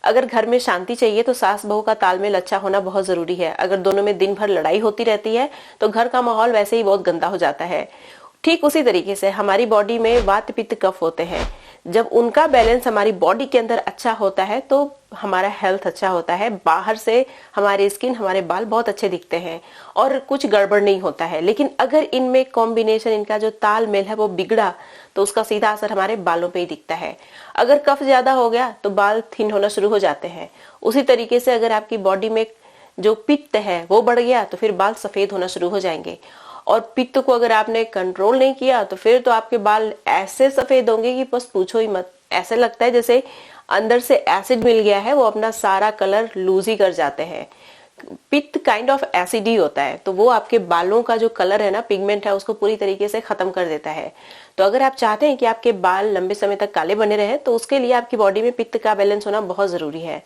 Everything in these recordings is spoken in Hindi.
अगर घर में शांति चाहिए तो सास बहू का तालमेल अच्छा होना बहुत जरूरी है। अगर दोनों में दिन भर लड़ाई होती रहती है तो घर का माहौल वैसे ही बहुत गंदा हो जाता है। ठीक उसी तरीके से हमारी बॉडी में वात पित्त कफ होते हैं। जब उनका बैलेंस हमारी बॉडी के अंदर अच्छा होता है तो हमारा हेल्थ अच्छा होता है, बाहर से हमारी स्किन, हमारे बाल बहुत अच्छे दिखते हैं और कुछ गड़बड़ नहीं होता है। लेकिन अगर इनमें कॉम्बिनेशन, इनका जो तालमेल है वो बिगड़ा तो उसका सीधा असर हमारे बालों पे ही दिखता है। अगर कफ ज्यादा हो गया तो बाल थिन होना शुरू हो जाते हैं। उसी तरीके से अगर आपकी बॉडी में जो पित्त है वो बढ़ गया तो फिर बाल सफेद होना शुरू हो जाएंगे। और पित्त को अगर आपने कंट्रोल नहीं किया तो फिर तो आपके बाल ऐसे सफेद होंगे कि बस पूछो ही मत। ऐसे लगता है जैसे अंदर से एसिड मिल गया है, वो अपना सारा कलर लूज ही कर जाते हैं। पित्त काइंड ऑफ एसिड ही होता है, तो वो आपके बालों का जो कलर है ना, पिगमेंट है, उसको पूरी तरीके से खत्म कर देता है। तो अगर आप चाहते हैं कि आपके बाल लंबे समय तक काले बने रहे तो उसके लिए आपकी बॉडी में पित्त का बैलेंस होना बहुत जरूरी है।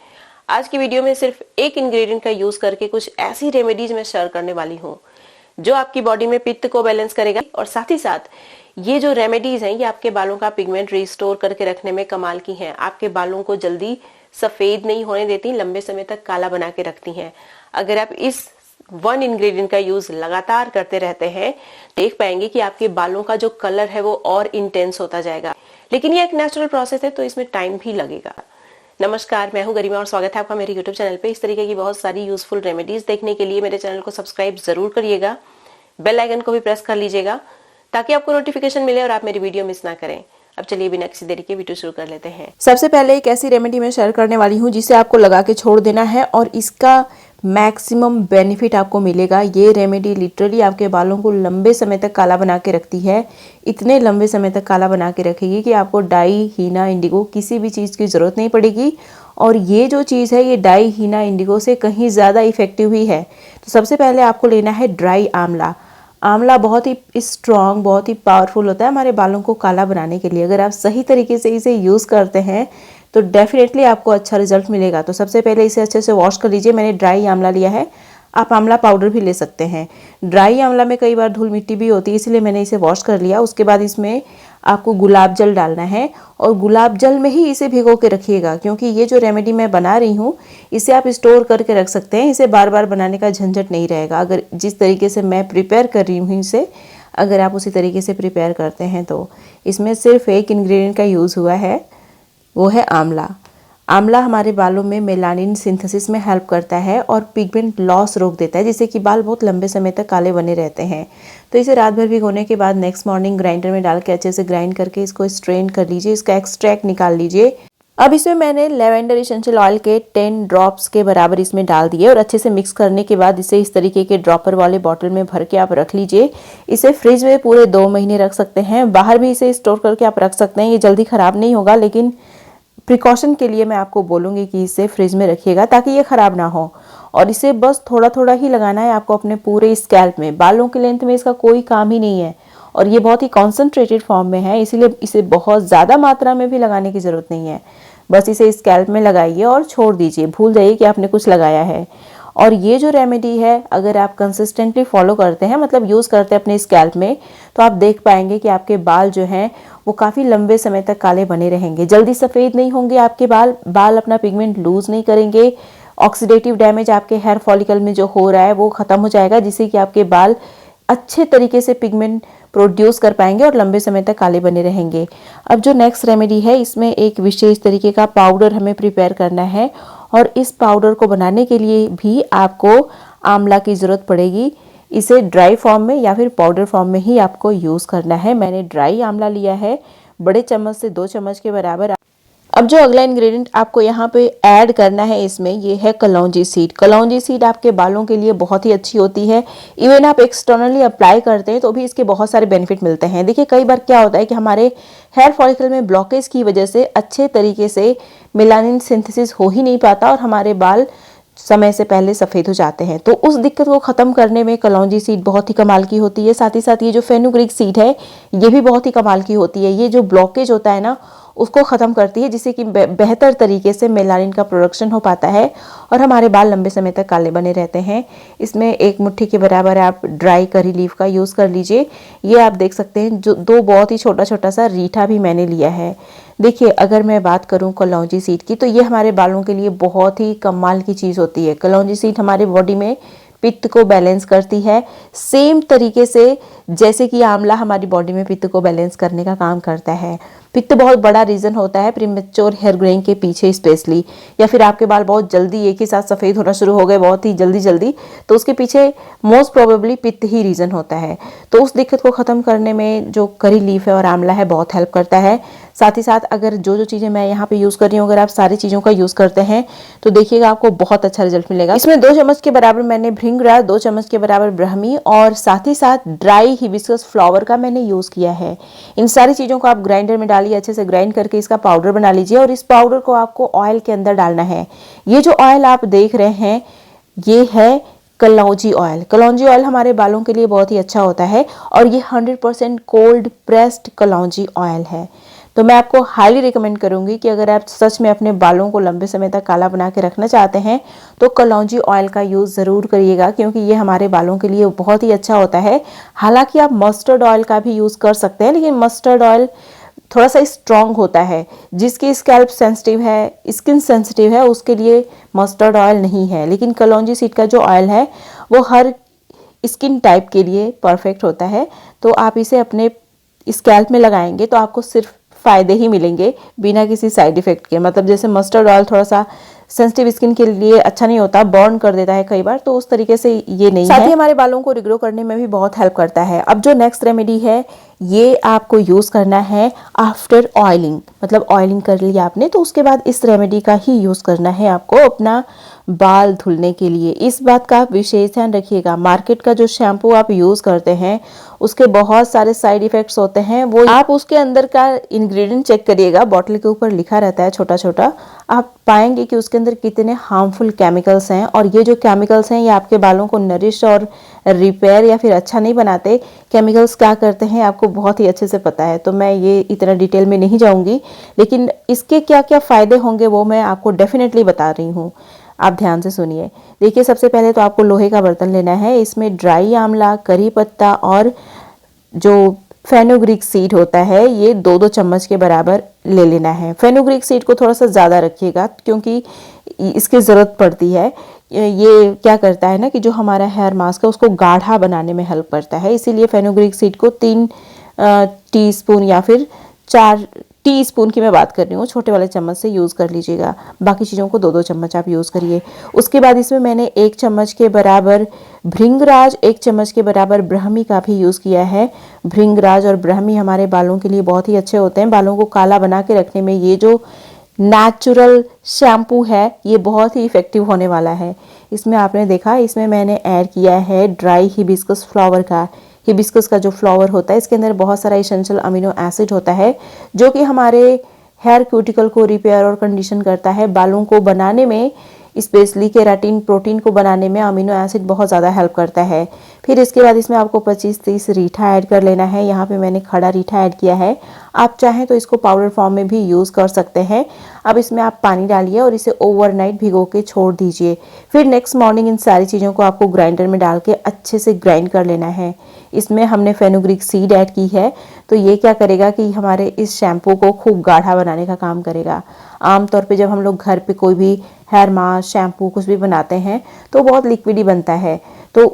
आज की वीडियो में सिर्फ एक इंग्रेडिएंट का यूज करके कुछ ऐसी रेमेडीज मैं शेयर करने वाली हूँ जो आपकी बॉडी में पित्त को बैलेंस करेगा। और साथ ही साथ ये जो रेमेडीज हैं ये आपके बालों का पिगमेंट रिस्टोर करके रखने में कमाल की हैं। आपके बालों को जल्दी सफेद नहीं होने देती, लंबे समय तक काला बना के रखती हैं। अगर आप इस वन इंग्रेडिएंट का यूज लगातार करते रहते हैं देख पाएंगे कि आपके बालों का जो कलर है वो और इंटेंस होता जाएगा। लेकिन ये एक नेचुरल प्रोसेस है तो इसमें टाइम भी लगेगा। नमस्कार, मैं हूं गरिमा और स्वागत है आपका मेरे YouTube चैनल पे। इस तरीके की बहुत सारी यूजफुल रेमेडीज देखने के लिए मेरे चैनल को सब्सक्राइब जरूर करिएगा, बेल आइकन को भी प्रेस कर लीजिएगा ताकि आपको नोटिफिकेशन मिले और आप मेरी वीडियो मिस ना करें। अब चलिए बिना किसी देरी के वीडियो शुरू कर लेते हैं। सबसे पहले एक ऐसी रेमेडी मैं शेयर करने वाली हूँ जिसे आपको लगा के छोड़ देना है और इसका मैक्सिमम बेनिफिट आपको मिलेगा। ये रेमेडी लिटरली आपके बालों को लंबे समय तक काला बना के रखती है। इतने लंबे समय तक काला बना के रखेगी कि आपको डाई, हीना, इंडिगो किसी भी चीज़ की ज़रूरत नहीं पड़ेगी। और ये जो चीज़ है ये डाई, हीना, इंडिगो से कहीं ज़्यादा इफेक्टिव ही है। तो सबसे पहले आपको लेना है ड्राई आंवला। आंवला बहुत ही स्ट्रॉन्ग, बहुत ही पावरफुल होता है हमारे बालों को काला बनाने के लिए। अगर आप सही तरीके से इसे यूज़ करते हैं तो डेफिनेटली आपको अच्छा रिजल्ट मिलेगा। तो सबसे पहले इसे अच्छे से वॉश कर लीजिए। मैंने ड्राई आंवला लिया है, आप आंवला पाउडर भी ले सकते हैं। ड्राई आंवला में कई बार धूल मिट्टी भी होती है, इसलिए मैंने इसे वॉश कर लिया। उसके बाद इसमें आपको गुलाब जल डालना है और गुलाब जल में ही इसे भिगो के रखिएगा, क्योंकि ये जो रेमेडी मैं बना रही हूँ इसे आप स्टोर करके रख सकते हैं। इसे बार बार बनाने का झंझट नहीं रहेगा। अगर जिस तरीके से मैं प्रिपेयर कर रही हूँ इसे अगर आप उसी तरीके से प्रिपेयर करते हैं तो इसमें सिर्फ एक इंग्रेडिएंट का यूज़ हुआ है, वो है आंवला। आंवला हमारे बालों में मेलानिन सिंथेसिस में हेल्प करता है और पिगमेंट लॉस रोक देता है, जिससे कि बाल बहुत लंबे समय तक काले बने रहते हैं। तो इसे रात भर भिगोने के बाद नेक्स्ट मॉर्निंग ग्राइंडर में डाल के अच्छे से ग्राइंड करके इसको स्ट्रेन कर लीजिए, इसका एक्सट्रैक्ट निकाल लीजिए। अब इसमें मैंने लेवेंडर एसेंशियल ऑयल के 10 ड्रॉप्स के बराबर इसमें डाल दिए और अच्छे से मिक्स करने के बाद इसे इस तरीके के ड्रॉपर वाले बॉटल में भर के आप रख लीजिए। इसे फ्रिज में पूरे 2 महीने रख सकते हैं, बाहर भी इसे स्टोर करके आप रख सकते हैं। ये जल्दी ख़राब नहीं होगा, लेकिन प्रिकॉशन के लिए मैं आपको बोलूँगी कि इसे फ्रिज में रखिएगा ताकि ये ख़राब ना हो। और इसे बस थोड़ा थोड़ा ही लगाना है आपको अपने पूरे स्कैल्प में। बालों की लेंथ में इसका कोई काम ही नहीं है और ये बहुत ही कॉन्सेंट्रेटेड फॉर्म में है, इसीलिए इसे बहुत ज़्यादा मात्रा में भी लगाने की ज़रूरत नहीं है। बस इसे स्कैल्प में लगाइए और छोड़ दीजिए, भूल जाइए कि आपने कुछ लगाया है। और ये जो रेमेडी है अगर आप कंसिस्टेंटली फॉलो करते हैं, मतलब यूज़ करते हैं अपने स्कैल्प में, तो आप देख पाएंगे कि आपके बाल जो हैं वो काफ़ी लंबे समय तक काले बने रहेंगे। जल्दी सफ़ेद नहीं होंगे आपके बाल अपना पिगमेंट लूज़ नहीं करेंगे। ऑक्सीडेटिव डैमेज आपके हेयर फॉलिकल में जो हो रहा है वो ख़त्म हो जाएगा, जिससे कि आपके बाल अच्छे तरीके से पिगमेंट प्रोड्यूस कर पाएंगे और लंबे समय तक काले बने रहेंगे। अब जो नेक्स्ट रेमेडी है इसमें एक विशेष तरीके का पाउडर हमें प्रिपेयर करना है और इस पाउडर को बनाने के लिए भी आपको आंवला की ज़रूरत पड़ेगी। इसे ड्राई फॉर्म में या फिर पाउडर फॉर्म में ही आपको यूज़ करना है। मैंने ड्राई आंवला लिया है, बड़े चम्मच से 2 चम्मच के बराबर। अब जो अगला इंग्रेडिएंट आपको यहाँ पे ऐड करना है इसमें, ये है कलौंजी सीड। कलौंजी सीड आपके बालों के लिए बहुत ही अच्छी होती है। इवन आप एक्सटर्नली अप्लाई करते हैं तो भी इसके बहुत सारे बेनिफिट मिलते हैं। देखिए कई बार क्या होता है कि हमारे हेयर फॉलिकल में ब्लॉकेज की वजह से अच्छे तरीके से मेलानिन सिंथेसिस हो ही नहीं पाता और हमारे बाल समय से पहले सफ़ेद हो जाते हैं। तो उस दिक्कत को ख़त्म करने में कलौंजी सीड बहुत ही कमाल की होती है। साथ ही साथ ये जो फेनुग्रीक सीड है ये भी बहुत ही कमाल की होती है। ये जो ब्लॉकेज होता है ना उसको ख़त्म करती है, जिससे कि बेहतर तरीके से मेलानिन का प्रोडक्शन हो पाता है और हमारे बाल लंबे समय तक काले बने रहते हैं। इसमें 1 मुट्ठी के बराबर आप ड्राई करी लीफ का यूज़ कर लीजिए। ये आप देख सकते हैं, जो 2 बहुत ही छोटा छोटा सा रीठा भी मैंने लिया है। देखिए, अगर मैं बात करूं कलौंजी सीड की, तो ये हमारे बालों के लिए बहुत ही कमाल की चीज़ होती है। कलौंजी सीड हमारे बॉडी में पित्त को बैलेंस करती है, सेम तरीके से जैसे कि आंवला हमारी बॉडी में पित्त को बैलेंस करने का काम करता है। पित्त बहुत बड़ा रीज़न होता है प्रीमेच्योर हेयर ग्रोइंग के पीछे स्पेशली, या फिर आपके बाल बहुत जल्दी एक ही साथ सफ़ेद होना शुरू हो गए बहुत ही जल्दी जल्दी, तो उसके पीछे मोस्ट प्रोबेबली पित्त ही रीज़न होता है। तो उस दिक्कत को ख़त्म करने में जो करी लीफ है और आंवला है बहुत हेल्प करता है। साथ ही साथ अगर जो चीज़ें मैं यहाँ पे यूज़ कर रही हूँ, अगर आप सारी चीज़ों का यूज़ करते हैं तो देखिएगा आपको बहुत अच्छा रिजल्ट मिलेगा। इसमें 2 चम्मच के बराबर मैंने भृंगराज, 2 चम्मच के बराबर ब्राह्मी और साथ ही साथ ड्राई हिबिस्कस फ्लावर का मैंने यूज़ किया है। इन सारी चीज़ों को आप ग्राइंडर में डालिए, अच्छे से ग्राइंड करके इसका पाउडर बना लीजिए और इस पाउडर को आपको ऑयल के अंदर डालना है। ये जो ऑयल आप देख रहे हैं ये है कलौंजी ऑयल। कलौंजी ऑयल हमारे बालों के लिए बहुत ही अच्छा होता है और ये 100% कोल्ड प्रेस्ड कलौंजी ऑयल है। तो मैं आपको हाईली रिकमेंड करूंगी कि अगर आप सच में अपने बालों को लंबे समय तक काला बना के रखना चाहते हैं तो कलौंजी ऑयल का यूज़ ज़रूर करिएगा, क्योंकि ये हमारे बालों के लिए बहुत ही अच्छा होता है। हालांकि आप मस्टर्ड ऑयल का भी यूज़ कर सकते हैं, लेकिन मस्टर्ड ऑयल थोड़ा सा स्ट्रॉन्ग होता है। जिसकी स्कैल्प सेंसिटिव है, स्किन सेंसिटिव है, उसके लिए मस्टर्ड ऑयल नहीं है। लेकिन कलौंजी सीड का जो ऑयल है वो हर स्किन टाइप के लिए परफेक्ट होता है। तो आप इसे अपने स्कैल्प में लगाएंगे तो आपको सिर्फ फ़ायदे ही मिलेंगे बिना किसी साइड इफ़ेक्ट के। मतलब जैसे मस्टर्ड ऑयल थोड़ा सा सेंसिटिव स्किन के लिए अच्छा नहीं होता, बर्न कर देता है कई बार, तो उस तरीके से ये नहीं है। साथ ही हमारे बालों को रिग्रो करने में भी बहुत हेल्प करता है। अब जो नेक्स्ट रेमेडी है ये आपको यूज़ करना है आफ्टर ऑयलिंग, मतलब ऑयलिंग कर लिया आपने तो उसके बाद इस रेमेडी का ही यूज़ करना है आपको अपना बाल धुलने के लिए। इस बात का आप विशेष ध्यान रखिएगा। मार्केट का जो शैम्पू आप यूज़ करते हैं उसके बहुत सारे साइड इफ़ेक्ट्स होते हैं, वो आप उसके अंदर का इंग्रेडिएंट चेक करिएगा, बॉटल के ऊपर लिखा रहता है छोटा छोटा, आप पाएंगे कि उसके अंदर कितने हार्मफुल केमिकल्स हैं। और ये जो केमिकल्स हैं ये आपके बालों को नरिश और रिपेयर या फिर अच्छा नहीं बनाते। केमिकल्स क्या करते हैं आपको बहुत ही अच्छे से पता है, तो मैं ये इतना डिटेल में नहीं जाऊंगी, लेकिन इसके क्या क्या फ़ायदे होंगे वो मैं आपको डेफिनेटली बता रही हूँ। आप ध्यान से सुनिए। देखिए, सबसे पहले तो आपको लोहे का बर्तन लेना है। इसमें ड्राई आंवला, करी पत्ता और जो फेनुग्रीक सीड होता है ये 2-2 चम्मच के बराबर ले लेना है। फेनुग्रीक सीड को थोड़ा सा ज़्यादा रखिएगा क्योंकि इसकी ज़रूरत पड़ती है। ये क्या करता है ना कि जो हमारा हेयर मास्क है उसको गाढ़ा बनाने में हेल्प करता है, इसीलिए फेनुग्रीक सीड को 3 टीस्पून या फिर 4 टीस्पून की मैं बात कर रही हूँ, छोटे वाले चम्मच से यूज़ कर लीजिएगा। बाकी चीज़ों को 2-2 चम्मच आप यूज़ करिए। उसके बाद इसमें मैंने 1 चम्मच के बराबर भृंगराज, 1 चम्मच के बराबर ब्राह्मी का भी यूज़ किया है। भृंगराज और ब्राह्मी हमारे बालों के लिए बहुत ही अच्छे होते हैं। बालों को काला बना के रखने में ये जो नेचुरल शैम्पू है ये बहुत ही इफ़ेक्टिव होने वाला है। इसमें आपने देखा, इसमें मैंने ऐड किया है ड्राई हिबिस्कस फ्लावर का। हिबिस्कस का जो फ्लावर होता है इसके अंदर बहुत सारा एसेंशियल अमीनो एसिड होता है जो कि हमारे हेयर क्यूटिकल को रिपेयर और कंडीशन करता है। बालों को बनाने में, स्पेशली केराटिन प्रोटीन को बनाने में अमीनो एसिड बहुत ज़्यादा हेल्प करता है। फिर इसके बाद इसमें आपको 25-30 रीठा ऐड कर लेना है। यहाँ पे मैंने खड़ा रीठा ऐड किया है, आप चाहें तो इसको पाउडर फॉर्म में भी यूज़ कर सकते हैं। अब इसमें आप पानी डालिए और इसे ओवरनाइट भिगो के छोड़ दीजिए। फिर नेक्स्ट मॉर्निंग इन सारी चीज़ों को आपको ग्राइंडर में डाल के अच्छे से ग्राइंड कर लेना है। इसमें हमने फेनुग्रीक सीड ऐड की है, तो ये क्या करेगा कि हमारे इस शैम्पू को खूब गाढ़ा बनाने का काम करेगा। आमतौर पे जब हम लोग घर पे कोई भी हेयर मास्क, शैम्पू कुछ भी बनाते हैं तो बहुत लिक्विडी बनता है, तो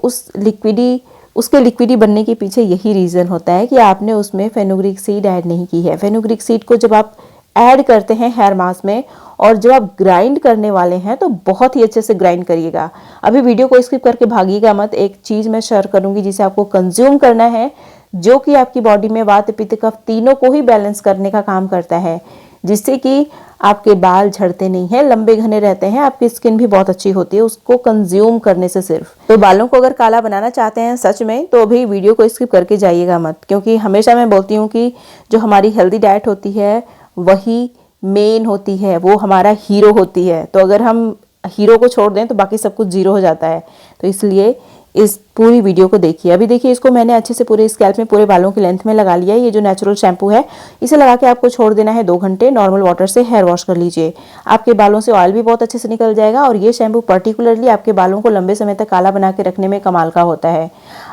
उसके लिक्विडी बनने के पीछे यही रीज़न होता है कि आपने उसमें फेनुग्रीक सीड ऐड नहीं की है। फेनुग्रीक सीड को जब आप ऐड करते हैं हेयर मास्क में और जब आप ग्राइंड करने वाले हैं तो बहुत ही अच्छे से ग्राइंड करिएगा। अभी वीडियो को स्किप करके भागिएगा मत। एक चीज़ मैं शेयर करूंगी जिसे आपको कंज्यूम करना है, जो कि आपकी बॉडी में वात, पित्त, कफ तीनों को ही बैलेंस करने का काम करता है, जिससे कि आपके बाल झड़ते नहीं हैं, लंबे घने रहते हैं, आपकी स्किन भी बहुत अच्छी होती है उसको कंज्यूम करने से सिर्फ। तो बालों को अगर काला बनाना चाहते हैं सच में तो अभी वीडियो को स्किप करके जाइएगा मत, क्योंकि हमेशा मैं बोलती हूँ कि जो हमारी हेल्दी डाइट होती है वही मेन होती है, वो हमारा हीरो होती है। तो अगर हम हीरो को छोड़ दें तो बाकी सब कुछ जीरो हो जाता है। तो इसलिए इस पूरी वीडियो को देखिए। अभी देखिए इसको मैंने अच्छे से पूरे स्कैल्प में पूरे बालों की लेंथ में लगा लिया है। ये जो नेचुरल शैम्पू है इसे लगा के आपको छोड़ देना है 2 घंटे। नॉर्मल वाटर से हेयर वॉश कर लीजिए, आपके बालों से ऑयल भी बहुत अच्छे से निकल जाएगा और ये शैम्पू पर्टिकुलरली आपके बालों को लंबे समय तक काला बना के रखने में कमाल का होता है।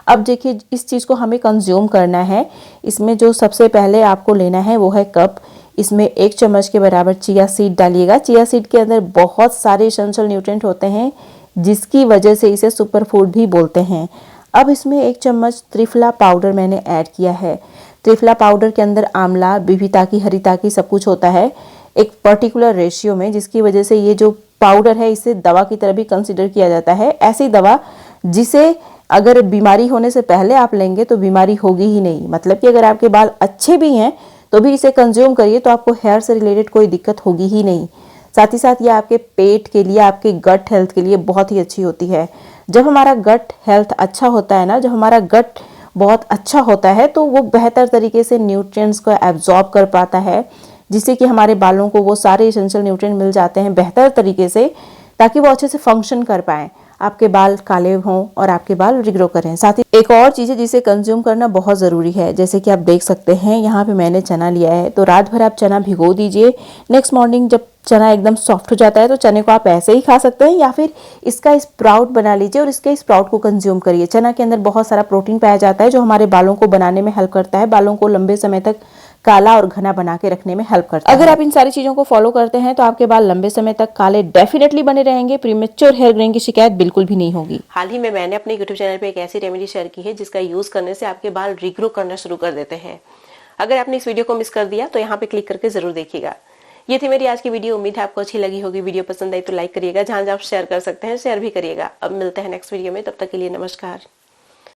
अब देखिए इस चीज़ को हमें कंज्यूम करना है। इसमें जो सबसे पहले आपको लेना है वो है कप। इसमें 1 चम्मच के बराबर चिया सीड डालिएगा। चिया सीड के अंदर बहुत सारे एसेंशियल न्यूट्रिएंट होते हैं जिसकी वजह से इसे सुपर फूड भी बोलते हैं। अब इसमें 1 चम्मच त्रिफला पाउडर मैंने ऐड किया है। त्रिफला पाउडर के अंदर आंवला, बीबीताकी, हरीताकी सब कुछ होता है एक पर्टिकुलर रेशियो में, जिसकी वजह से ये जो पाउडर है इसे दवा की तरह भी कंसिडर किया जाता है। ऐसी दवा जिसे अगर बीमारी होने से पहले आप लेंगे तो बीमारी होगी ही नहीं। मतलब कि अगर आपके बाल अच्छे भी हैं तो भी इसे कंज्यूम करिए तो आपको हेयर से रिलेटेड कोई दिक्कत होगी ही नहीं। साथ ही साथ ये आपके पेट के लिए, आपके गट हेल्थ के लिए बहुत ही अच्छी होती है। जब हमारा गट हेल्थ अच्छा होता है ना, जब हमारा गट बहुत अच्छा होता है तो वो बेहतर तरीके से न्यूट्रिएंट्स को एब्जॉर्ब कर पाता है, जिससे कि हमारे बालों को वो सारे एसेंशियल न्यूट्रिएंट मिल जाते हैं बेहतर तरीके से, ताकि वो अच्छे से फंक्शन कर पाएँ, आपके बाल काले हों और आपके बाल रिग्रो करें। साथ ही एक और चीज़ है जिसे कंज्यूम करना बहुत ज़रूरी है। जैसे कि आप देख सकते हैं यहाँ पे मैंने चना लिया है, तो रात भर आप चना भिगो दीजिए। नेक्स्ट मॉर्निंग जब चना एकदम सॉफ्ट हो जाता है तो चने को आप ऐसे ही खा सकते हैं या फिर इसका स्प्राउट बना लीजिए और इसके स्प्राउट को कंज्यूम करिए। चना के अंदर बहुत सारा प्रोटीन पाया जाता है जो हमारे बालों को बनाने में हेल्प करता है, बालों को लंबे समय तक काला और घना बना के रखने में हेल्प करता है। अगर आप इन सारी चीजों को फॉलो करते हैं तो आपके बाल लंबे समय तक काले डेफिनेटली बने रहेंगे। प्रीमेच्योर हेयर ग्रेइंग की शिकायत बिल्कुल भी नहीं होगी। हाल ही में मैंने अपने यूट्यूब चैनल पे एक ऐसी रेमेडी शेयर की है जिसका यूज करने से आपके बाल रीग्रो करना शुरू कर देते हैं। अगर आपने इस वीडियो को मिस कर दिया तो यहाँ पे क्लिक करके जरूर देखिएगा। ये थी मेरी आज की वीडियो। उम्मीद है आपको अच्छी लगी होगी। वीडियो पसंद आई तो लाइक करिएगा, जहां जहां आप शेयर कर सकते हैं शेयर भी करिएगा। अब मिलते हैं नेक्स्ट वीडियो में, तब तक के लिए नमस्कार।